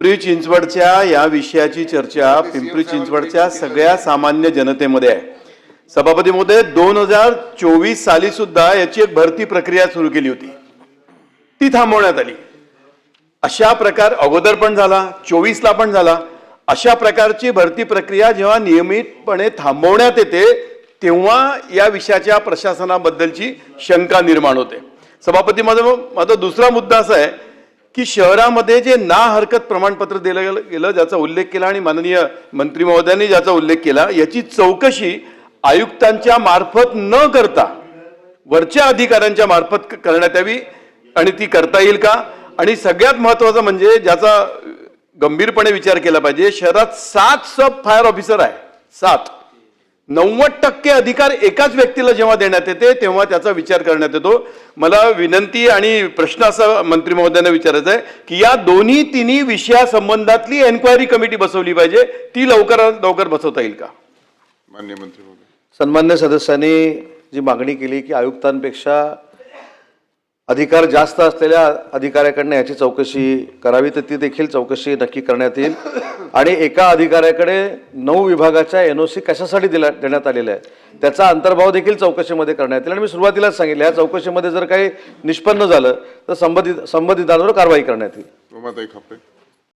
पिंपरी चिंचवडच्या या विषयाची चर्चा पिंपरी चिंचवडच्या सगळ्या सामान्य जनतेमध्ये आहे। सभापती महोदय 2024 साली सुद्धा याची एक भरती प्रक्रिया सुरू केली होती, ती थांबवण्यात आली। अशा प्रकार अगोदर पण झाला, 24 ला पण झाला। अशा प्रकारची भरती प्रक्रिया जेव्हा नियमितपणे थांबवण्यात येते तेव्हा या विषयाच्या प्रशासनाबद्दलची शंका निर्माण होते। सभापती माझा दुसरा मुद्दा असा आहे की शहरामध्ये जे ना हरकत प्रमाणपत्र दिलं गेलं, ज्याचा उल्लेख केला आणि माननीय मंत्री महोदयांनी ज्याचा उल्लेख केला, याची चौकशी आयुक्तांच्या मार्फत न करता वरच्या अधिकाऱ्यांच्या मार्फत करण्यात यावी आणि ती करता येईल का? आणि सगळ्यात महत्त्वाचं म्हणजे ज्याचा गंभीरपणे विचार केला पाहिजे, शहरात 7 सब फायर ऑफिसर आहे, 7। 90% अधिकार एकाच व्यक्तीला जेव्हा देण्यात येते तेव्हा त्याचा विचार करण्यात येतो। मला विनंती आणि प्रश्न असा मंत्री महोदयांना विचारायचा आहे की या दोन्ही तिन्ही विषयासंबंधातली एन्क्वायरी कमिटी बसवली पाहिजे, ती लवकरात लवकर बसवता येईल का? माननीय मंत्री महोदय। सन्मान्य सदस्यांनी जी मागणी केली की आयुक्तांपेक्षा अधिकार जास्त असलेल्या अधिकाऱ्याकडनं याची चौकशी करावी, तर ती देखील चौकशी नक्की करण्यात येईल। आणि एका अधिकाऱ्याकडे 9 विभागाच्या NOC कशासाठी देण्यात आलेल्या आहे त्याचा अंतर्भाव देखील चौकशीमध्ये करण्यात येईल। आणि मी सुरुवातीलाच सांगितलं, या चौकशीमध्ये जर काही निष्पन्न झालं तर संबंधितांवर कारवाई करण्यात येईल। उमाताई खापरे।